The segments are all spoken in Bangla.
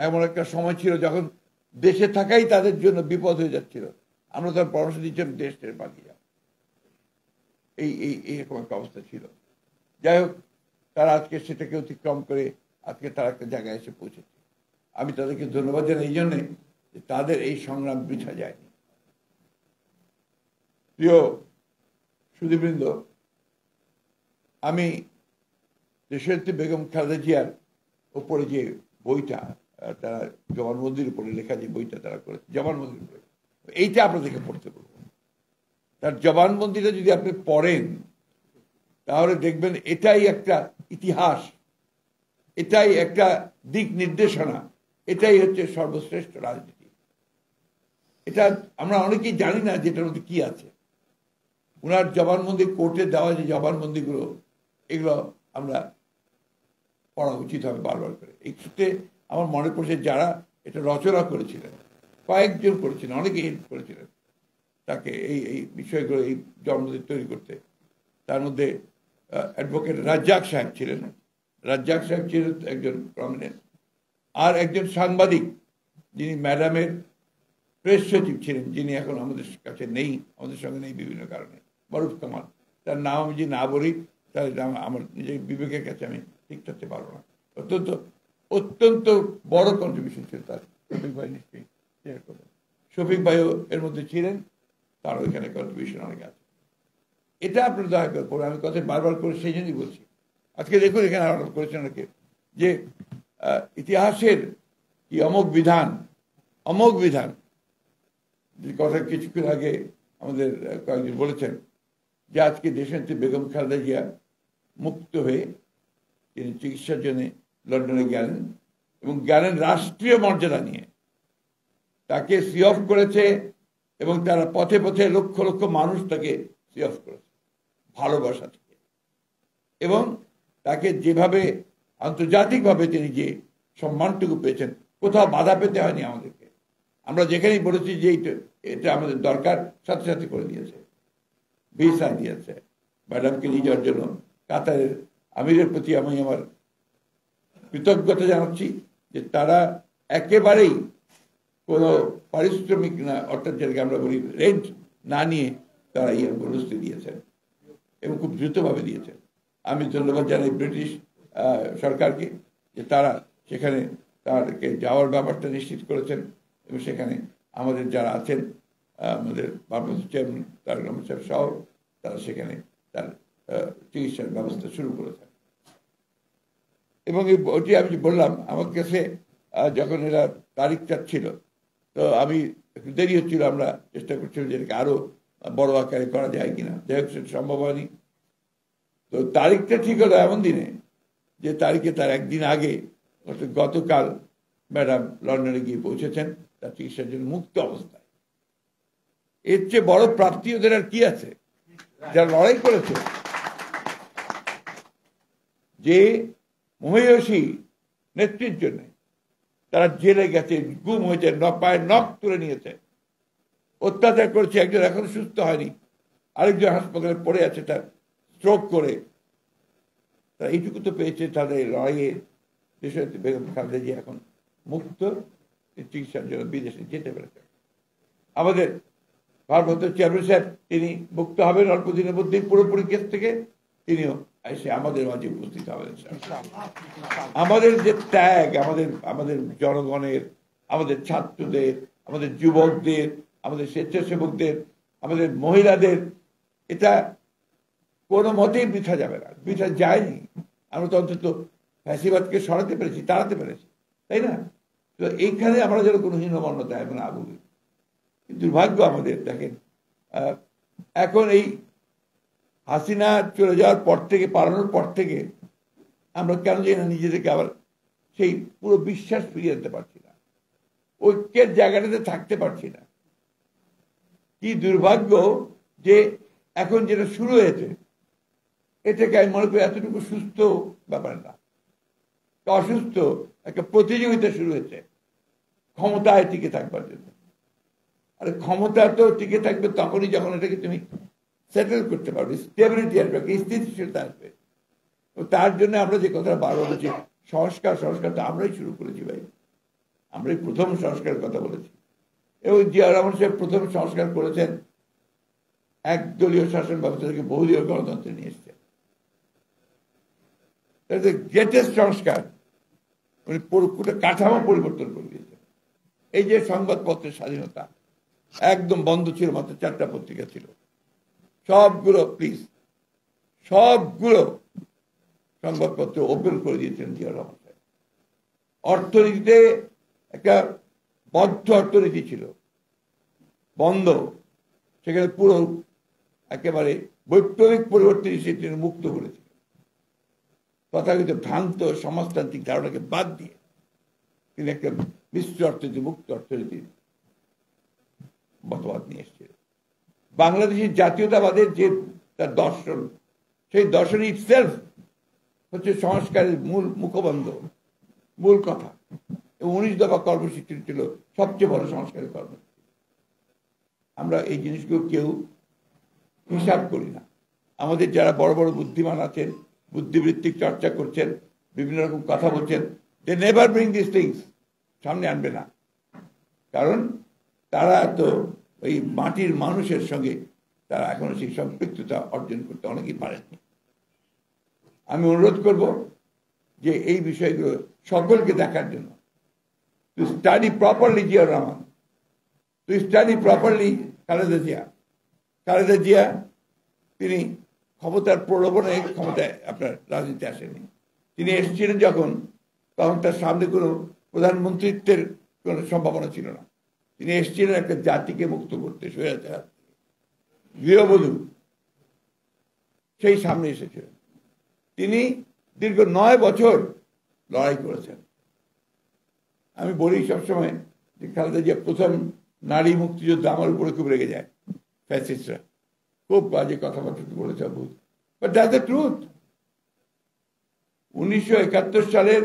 এমন একটা সময় ছিল যখন দেশে থাকাই তাদের জন্য বিপদ হয়ে যাচ্ছিল, আমরা তার পরামর্শ দিচ্ছিলাম দেশ ছেড়ে পালিয়ে যাও, এইরকম একটা অবস্থা ছিল। যাই হোক, তারা আজকে সেটাকে অতিক্রম করে আজকে তারা একটা জায়গায় এসে পৌঁছেছে। আমি তাদেরকে ধন্যবাদ জানাই এই জন্যে যে তাদের এই সংগ্রাম বৃথা যায়নি। প্রিয় সুধীবৃন্দ, আমি দেশনেত্রী বেগম খালেদা জিয়ার ওপরে যে বইটা, তারা জবানবন্দির উপরে লেখা যে বইটা তারা করেছে, জবানবন্দির উপরে, এইটা আপনাদেরকে পড়তে বলবো। তার জবানবন্দিটা যদি আপনি পড়েন তাহলে দেখবেন এটাই একটা ইতিহাস, এটাই একটা দিক নির্দেশনা, এটাই হচ্ছে সর্বশ্রেষ্ঠ রাজনীতি। এটা আমরা অনেকেই জানি না যে এটার মধ্যে কি আছে। ওনার জবানবন্দি, কোর্টে দেওয়া যে জবানবন্দিগুলো, এগুলো আমরা পড়া উচিত হবে বারবার করে। এই ক্ষেত্রে আমার মনে পড়ছে যারা এটা রচনা করেছিলেন, কয়েকজন করেছিলেন, অনেকে হেল্প করেছিলেন তাকে এই বিষয়গুলো, এই জবানবন্দি তৈরি করতে। তার মধ্যে অ্যাডভোকেট রাজ্জাক সাহেব ছিলেন, রাজ্জাক সাহেব ছিলেন একজন প্রমিনেন্ট, আর একজন সাংবাদিক যিনি ম্যাডামের প্রেস সচিব ছিলেন, যিনি এখন আমাদের কাছে নেই, আমাদের সঙ্গে নেই বিভিন্ন কারণে, মারুফ কামাল। তার নাম আমি যদি না বলি তাহলে আমার নিজের বিবেকের কাছে আমি ঠিক থাকতে পারবো না। অত্যন্ত অত্যন্ত বড় কন্ট্রিবিউশন ছিল তার। শফিক ভাই নিশ্চয়ই শেয়ার করবেন, শফিক ভাইও এর মধ্যে ছিলেন, তার ওইখানে কন্ট্রিবিউশন অনেক আছে। এটা আপনার দয়া করে, আমি কথা বারবার করে সেই জন্যই বলছি। আজকে দেখুন এখানে আরোপ করেছেন অনেকে যে ইতিহাসের কি অমোঘ বিধান, অমোঘ বিধান, যে কথা কিছুক্ষণ আগে আমাদের কয়েকজন বলেছেন যে আজকে দেশনেত্রী বেগম খালেদা জিয়া মুক্ত হয়ে তিনি চিকিৎসার জন্য লন্ডনে গেলেন এবং গেলেন রাষ্ট্রীয় মর্যাদা নিয়ে। তাকে সি অফ করেছে এবং তারা পথে পথে লক্ষ লক্ষ মানুষ তাকে সি অফ করেছে ভালোবাসা থেকে। এবং তাকে যেভাবে আন্তর্জাতিকভাবে তিনি যে সম্মানটুকু পেয়েছেন, কোথাও বাধা পেতে হয়নি আমাদেরকে। আমরা যেখানেই বলেছি যে এটা আমাদের দরকার, সাথে সাথে করে দিয়েছে, ভিসা দিয়েছে। ম্যাডামকে নিয়ে যাওয়ার জন্য কাতারের আমিরের প্রতি আমি আমার কৃতজ্ঞতা জানাচ্ছি যে তারা একেবারেই কোনো পারিশ্রমিক না, অর্থাৎ যেটাকে আমরা বলি রেন্ট না নিয়ে তারা এই বন্দোবস্ত দিয়েছেন এবং খুব দ্রুতভাবে দিয়েছেন। আমি ধন্যবাদ জানাই ব্রিটিশ সরকারকে যে তারা সেখানে তাদেরকে যাওয়ার ব্যাপারটা নিশ্চিত করেছেন এবং সেখানে আমাদের যারা আছেন, আমাদের ভারপ্রাপ্ত চেয়ারম্যান তারেক রহমান সাহেব সহ, তারা সেখানে তার চিকিৎসার ব্যবস্থা শুরু করেছেন। এবং এই ওটি আমি বললাম, আমার কাছে যখন এরা তারিখটা ছিল, তো আমি একটু দেরি হচ্ছিল, আমরা চেষ্টা করছিলাম যে এটাকে আরো বড় আকারে করা যায় কিনা, যাই হোক সেটা সম্ভব হয়নি। তো তারিখটা ঠিক হলো এমন দিনে যে তারিখে তার একদিন আগে, গতকাল ম্যাডাম লন্ডনে গিয়ে পৌঁছেছেন তার চিকিৎসার জন্য মুক্ত অবস্থায়। এর চেয়ে বড় প্রাপ্তি ওদের আর কি আছে, যারা লড়াই করেছে, যে মহিষী নেত্রীর জন্য তারা জেলে গেছে, গুম হয়েছে, পায়ের নখ তুলে নিয়েছে, অত্যাচার করেছে। একজন এখন সুস্থ হয়নি, আরেকজন হাসপাতালে পড়ে আছে তার স্ট্রোক করে। তারা এইটুকু তো পেয়েছে তাদের লড়াইয়ে। দেশনেত্রী বেগম খালেদা জিয়া এখন মুক্ত, চিকিৎসার জন্য বিদেশে যেতে পেরেছে। আমাদের ভারপ্রাপ্ত চেয়ারম্যান সাহেব তিনি মুক্ত হবেন অল্প দিনের মধ্যেই পুরোপুরি কেস থেকে, তিনিও এসে আমাদের মাঝে উপস্থিত হবেন। আমাদের যে ত্যাগ, আমাদের জনগণের, আমাদের ছাত্রদের, আমাদের যুবকদের, আমাদের স্বেচ্ছাসেবকদের, আমাদের মহিলাদের, এটা কোনো মতেই বৃথা যাবে না, বৃথা যায়নি। আমরা তো অন্তত ফ্যাসিবাদকে সরাতে পেরেছি, তাড়াতে পেরেছি, তাই না? তো এইখানে আমরা যেন কোনো হীনমন্যতা এখন না ভুগি। দুর্ভাগ্য আমাদের, দেখেন এখন এই হাসিনা চলে যাওয়ার পর থেকে, পালানোর পর থেকে আমরা কেন জানি না নিজেদেরকে আবার সেই পুরো বিশ্বাস ফিরিয়ে আনতে পারছি না, ঐক্যের জায়গাটাতে থাকতে পারছি না। কি দুর্ভাগ্য যে এখন যেটা শুরু হয়েছে এটাকে আমি মনে করি এতটুকু সুস্থ ব্যাপার না, অসুস্থ একটা প্রতিযোগিতা শুরু হয়েছে ক্ষমতায় টিকে থাকবার জন্য। আর ক্ষমতা তো টিকে থাকবে তখনই যখন এটাকে তুমি সেটেল করতে পারবে, স্টেবিলিটি আসবে, স্থিতিশীলতা আসবে। তার জন্য আমরা যে কথাটা বারবার বলছি, সংস্কার তো আমরাই শুরু করেছি ভাই। আমরা এই প্রথম সংস্কারের কথা বলেছি, এবং জিয়া রহমান সাহেব প্রথম সংস্কার করেছেন, একদলীয় শাসন ব্যবস্থা থেকে বহুদলীয় গণতন্ত্রে নিয়ে এসছেন। গ্রেটেস্ট সংস্কার, উনি পুরো কাঠামো পরিবর্তন করে দিয়েছেন। এই যে সংবাদপত্রের স্বাধীনতা একদম বন্ধ ছিল, মাত্র 4টা পত্রিকা ছিল, সবগুলো সংবাদপত্র ওপেন করে দিয়েছেন জিয়া রহমান সাহেব। অর্থনীতিতে একটা বদ্ধ অর্থনীতি ছিল, বন্ধ, সেখানে পুরো একেবারে বৈপ্লবিক পরিবর্তন হিসেবে তিনি মুক্ত করেছিল। তথাকথিত ভ্রান্ত সমাজতান্ত্রিক ধারণাকে বাদ দিয়ে তিনি একটা মিশ্র অর্থনীতি, মুক্ত অর্থনীতির মতবাদ নিয়ে এসেছিলেন। বাংলাদেশের জাতীয়তাবাদের যে তার দর্শন, সেই দর্শন ইটসেলফ হচ্ছে সংস্কারের মূল মুখবন্ধ, মূল কথা। 19 দফা কর্মসূচি ছিল সবচেয়ে বড় সংস্কারের কর্মসূচি। আমরা এই জিনিসগুলো কেউ হিসাব করি না। আমাদের যারা বড় বড় বুদ্ধিমান আছেন, বুদ্ধিবৃত্তিক চর্চা করছেন, বিভিন্ন রকম কথা বলছেন, they never bring this things, সামনে আনবে না। কারণ তারা তো ওই মাটির মানুষের সঙ্গে তারা এখনো সেই সম্পৃক্ততা অর্জন করতে অনেকেই পারেননি। আমি অনুরোধ করব যে এই বিষয়গুলো সকলকে দেখার জন্য, to study properly Zia Rahman, to study properly Khaleda Zia. Khaleda Zia তিনি ক্ষমতার প্রলোভনে ক্ষমতায় আপনার রাজনীতি আসেনি। তিনি এসেছিলেন যখন, তখন তার সামনে কোনো প্রধানমন্ত্রিত্বের কোনো সম্ভাবনা ছিল না। তিনি এসেছিলেন একটা জাতিকে মুক্ত করতে, স্বৈরাচার গৃহবধূ সেই সামনে এসেছিলেন। তিনি দীর্ঘ 9 বছর লড়াই করেছেন। আমি বলি সবসময় যে খালেদা জিয়া প্রথম নারী মুক্তিযুদ্ধ আমার উপরে খুব রেগে যায় ফ্যাসিস্টরা, খুব বাজে কথাবার্তা বলেছে, বাট দ্যাটস দ্য ট্রুথ। 1971 সালের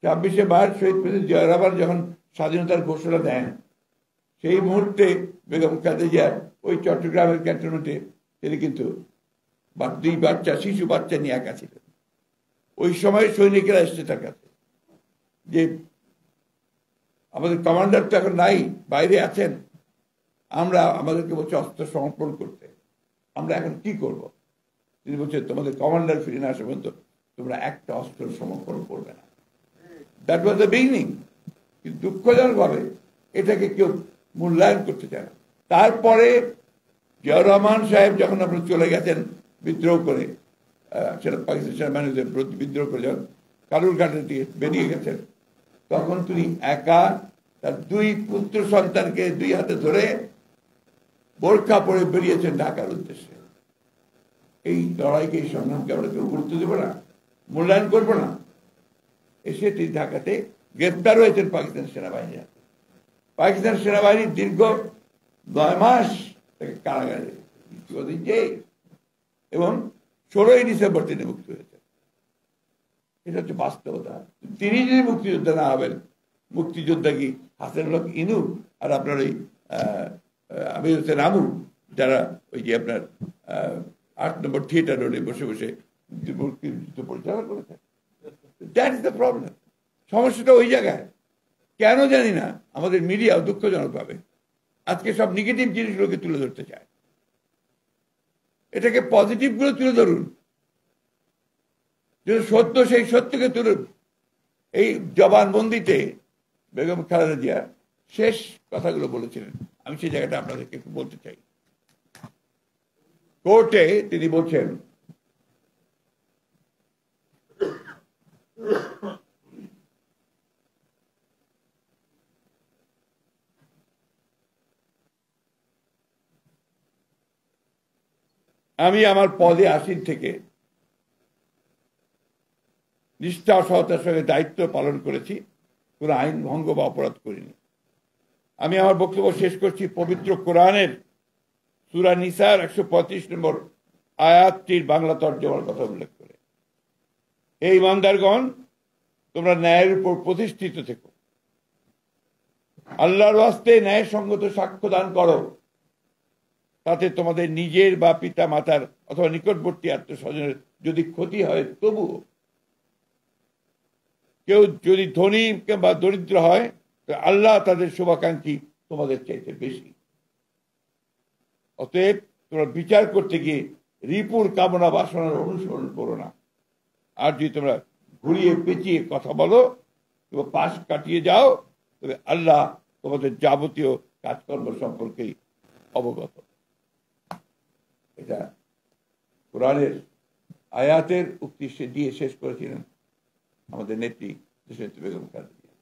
26শে মার্চ শহীদ প্রেসিডেন্ট জিয়া রহমান যখন স্বাধীনতার ঘোষণা দেন, সেই মুহূর্তে বেগম খালেদা জিয়া ওই চট্টগ্রামের ক্যান্টনমেন্টে তিনি কিন্তু 2 বাচ্চা, শিশু বাচ্চা নিয়ে একা ছিলেন। ওই সময় সৈনিকেরা এসছে তার কাছে যে আমাদের কমান্ডার তো এখন নাই, বাইরে আছেন, আমাদেরকে বলছে অস্ত্র সমর্পণ করতে, আমরা এখন কি করব? তিনি বলছেন তোমাদের কমান্ডার ফিরে না আসা পর্যন্ত তোমরা একটা অস্ত্র সমর্পণ করবে না। That was the beginning. কিন্তু দুঃখজনকভাবে এটাকে কেউ মূল্যায়ন করতে চায় না। তারপরে জিয়া রহমান সাহেব যখন আপনার চলে গেছেন বিদ্রোহ করে, সেটা পাকিস্তান সেনাবাহিনীদের বিদ্রোহ করে যখন কালুরঘাটে দিয়ে বেরিয়ে গেছেন, তখন তিনি একা তার 2 পুত্র সন্তানকে 2 হাতে ধরে বোরখা পরে বেরিয়েছেন ঢাকার উদ্দেশ্যে। এই লড়াইকে, এই সংগ্রামকে আমরা কেউ গুরুত্ব দেবো না, মূল্যায়ন করবো না। এসে তিনি ঢাকাতে গ্রেপ্তার হয়েছেন পাকিস্তান সেনাবাহিনী। পাকিস্তান সেনাবাহিনী দীর্ঘ 9 মাস তাকে কারাগারে, এবং 16ই ডিসেম্বর তিনি মুক্ত হয়েছেন। এটা হচ্ছে বাস্তবতা। তিনি যদি মুক্তিযোদ্ধা না হবেন, মুক্তিযোদ্ধা কি হাসানুল হক ইনু আর আপনার ওই আমির হোসেন আমু, যারা ওই যে আপনার 8 নম্বর থিয়েটার রোডে বসে বসে মুক্তিযুদ্ধ পরিচালনা করেছেন? That is the problem. সমস্যাটা ওই জায়গায়। কেন জানি না আমাদের মিডিয়া দুঃখজনকভাবে আজকে সব নেগেটিভ জিনিসগুলোকে তুলে ধরতে চায়। এটাকে পজিটিভ গুলো তুলে ধরুন, যদি সত্য সেই সত্যকে তুলুন। এই জবানবন্দিতে বেগম খালেদা জিয়া শেষ কথাগুলো বলেছিলেন, আমি সেই জায়গাটা আপনাদেরকে একটু বলতে চাই। কোর্টে তিনি বলছেন, আমি আমার পদে আসীন থেকে নিষ্ঠা সহতার সঙ্গে দায়িত্ব পালন করেছি, কোনো আইন ভঙ্গ বা অপরাধ করিনি। আমি আমার বক্তব্য শেষ করছি পবিত্র কোরআনের সূরা নিসার 135 নম্বর আয়াতটির বাংলা তর্জমার কথা উল্লেখ করে, হে ঈমানদারগণ, তোমরা ন্যায়ের উপর প্রতিষ্ঠিত থেকো, আল্লাহর ওয়াস্তে ন্যায়সঙ্গত সাক্ষ্য দান করো, তাতে তোমাদের নিজের বা পিতা মাতার অথবা নিকটবর্তী আত্মস্বজনের যদি ক্ষতি হয়, তবুও কেউ যদি ধনী বা দরিদ্র হয়, আল্লাহ তাদের শুভাকাঙ্ক্ষী তোমাদের চাইতে বেশি। অতএব তোমরা বিচার করতে গিয়ে রিপুর কামনা বাসনার অনুসরণ করো না। আর যদি তোমরা ঘুরিয়ে পেঁচিয়ে কথা বলো কিংবা পাশ কাটিয়ে যাও, তবে আল্লাহ তোমাদের যাবতীয় কাজকর্ম সম্পর্কেই অবগত। এটা কোরআনের আয়াতের উক্তি দিয়ে শেষ করেছিলেন আমাদের নেত্রী দেশনেত্রী বেগম খালেদা জিয়া।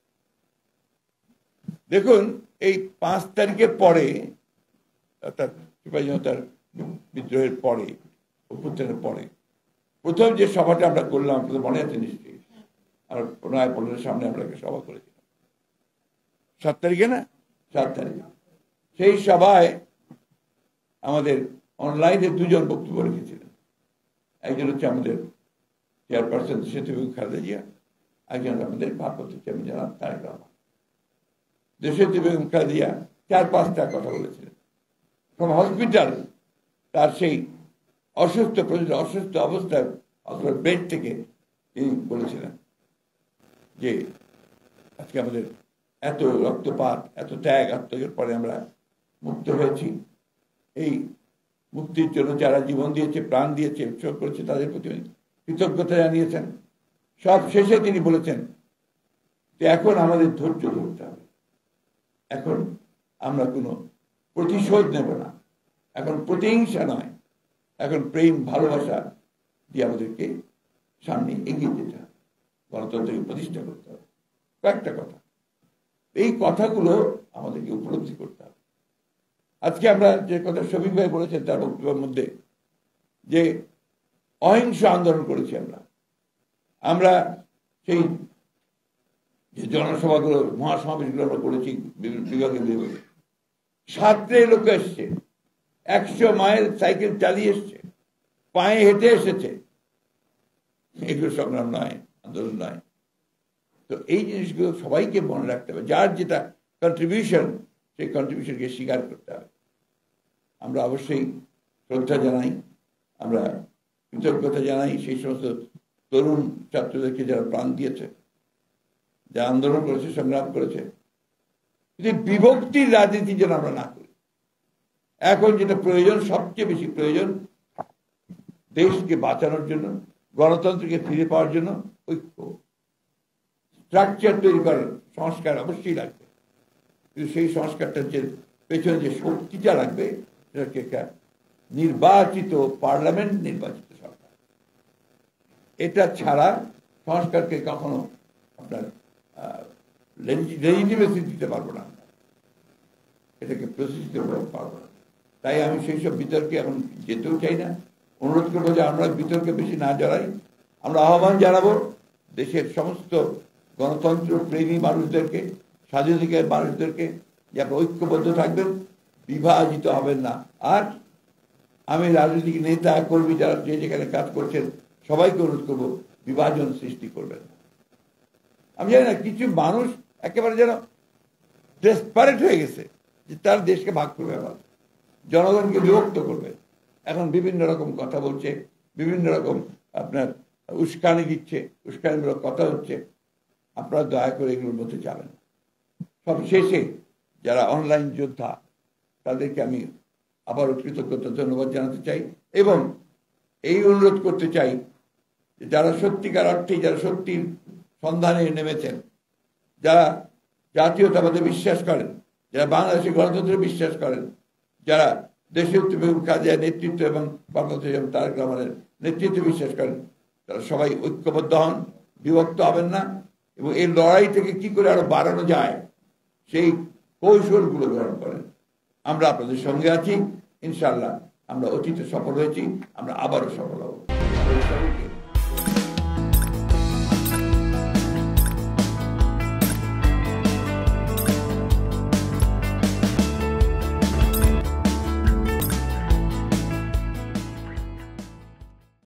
দেখুন, এই 5 তারিখের পরে, অর্থাৎ সিপাহী জনতার বিদ্রোহের পরে, অভ্যুত্থানের পরে প্রথম যে সভাটা আমরা করলাম, মনে আছে নিশ্চয়ই, আর নয় পল্লীর সামনে আমরা একটা সভা করেছিলাম 7 তারিখে না, 7 তারিখে। সেই সভায় আমাদের অনলাইনে 2 জন বক্তব্য রেখেছিলেন। একজন হচ্ছে আমাদের চেয়ারপারসন দেশনেত্রী বেগম খালেদা জিয়া, একজন আমাদের ভারপ্রাপ্ত চেয়ারম্যান জনাব তারেক রহমান। দেশনেত্রী বেগম খালেদা জিয়া 4-5টা কথা বলেছিলেন। ফ্রম হসপিটাল, তার সেই অসুস্থ অবস্থায় অথবা বেড থেকে তিনি বলেছিলেন যে আজকে আমাদের এত রক্তপাত, এত ত্যাগ আত্মত্যাগের পরে আমরা মুক্ত হয়েছি। এই মুক্তির জন্য যারা জীবন দিয়েছে, প্রাণ দিয়েছে, উৎসর্গ করেছে, তাদের প্রতি কৃতজ্ঞতা জানিয়েছেন। সব শেষে তিনি বলেছেন যে এখন আমাদের ধৈর্য ধরতে হবে, এখন আমরা কোনো প্রতিশোধ নেব না, এখন প্রতিহিংসা নয়, এখন প্রেম ভালোবাসা দিয়ে আমাদেরকে সামনে এগিয়ে যেতে হবে, গণতন্ত্রকে প্রতিষ্ঠা করতে হবে। কয়েকটা কথা, এই কথাগুলো আমাদেরকে উপলব্ধি করতে হবে। আজকে আমরা যে কথা শফিক ভাই বলেছেন তার বক্তব্যের মধ্যে, যে অহিংস আন্দোলন করেছি আমরা সেই যে জনসভাগুলো, মহাসমাবেশগুলো আমরা করেছি বিভাগে বিভাগে, 7 লোক এসছে, 100 মাইল সাইকেল চালিয়ে এসছে, পায়ে হেঁটে এসেছে। এগুলো সংগ্রাম নয়, আন্দোলন নয়। তো এই জিনিসগুলো সবাইকে মনে রাখতে হবে। যার যেটা কন্ট্রিবিউশন, সেই কন্ট্রিবিউশনকে স্বীকার করতে হবে। আমরা অবশ্যই শ্রদ্ধা জানাই, আমরা কৃতজ্ঞতা জানাই সেই সমস্ত তরুণ ছাত্রদেরকে যারা প্রাণ দিয়েছে, যারা আন্দোলন করেছে, সংগ্রাম করেছে। কিন্তু বিভক্তির রাজনীতি যেন আমরা না করি। এখন যেটা প্রয়োজন, সবচেয়ে বেশি প্রয়োজন, দেশকে বাঁচানোর জন্য, গণতন্ত্রকে ফিরে পাওয়ার জন্য ঐক্য, স্ট্রাকচার তৈরি করার সংস্কার অবশ্যই লাগবে। কিন্তু সেই সংস্কারটার যে পেছনে যে শক্তিটা লাগবে, সেটাকে একটা নির্বাচিত পার্লামেন্ট, নির্বাচিত সরকার। এটা ছাড়া সংস্কারকে কখনো আপনার লেজিটিমেসি দিতে পারবো না, এটাকে প্রতিষ্ঠিত করতে পারবো না। তাই আমি সেই সব বিতর্কে এখন যেতেও চাই না। অনুরোধ করবো যে আমরা বিতর্কে বেশি না জড়াই। আমরা আহ্বান জানাবো দেশের সমস্ত গণতন্ত্র প্রেমী মানুষদেরকে, স্বাধীনাধিকার মানুষদেরকে, যে আপনারা ঐক্যবদ্ধ থাকবেন, বিভাজিত হবেন না। আর আমি রাজনৈতিক নেতা কর্মী যারা যে যেখানে কাজ করছেন সবাইকে অনুরোধ করবো বিভাজন সৃষ্টি করবেন না। আমি জানি না, কিছু মানুষ একেবারে যেন ডেসপারেট হয়ে গেছে যে তার দেশকে ভাগ করবে, আবার জনগণকে বিভক্ত করবে। এখন বিভিন্ন রকম কথা বলছে, বিভিন্ন রকম আপনার উস্কানি দিচ্ছে, উস্কানিমূলক কথা হচ্ছে। আপনারা দয়া করে এগুলোর মধ্যে যাবেন। সব শেষে যারা অনলাইন যোদ্ধা, তাদেরকে আমি আবারও কৃতজ্ঞতা ধন্যবাদ জানাতে চাই এবং এই অনুরোধ করতে চাই যে যারা সত্যিকার অর্থে, যারা সত্যির সন্ধানে নেমেছেন, যারা জাতীয়তাবাদে বিশ্বাস করেন, যারা বাংলাদেশে গণতন্ত্রে বিশ্বাস করেন, যারা দেশের কাজে নেতৃত্ব এবং বাংলাদেশ এবং তারেক রহমানের নেতৃত্বে বিশ্বাস করেন, তারা সবাই ঐক্যবদ্ধ হন, বিভক্ত হবেন না এবং এই লড়াই থেকে কি করে আরো বাড়ানো যায় সেই কৌশলগুলো গ্রহণ করেন। আমরা আপনাদের সঙ্গে আছি, ইনশাআল্লাহ। আমরা অতীতে সফল হয়েছি, আমরা আবারও সফল হব।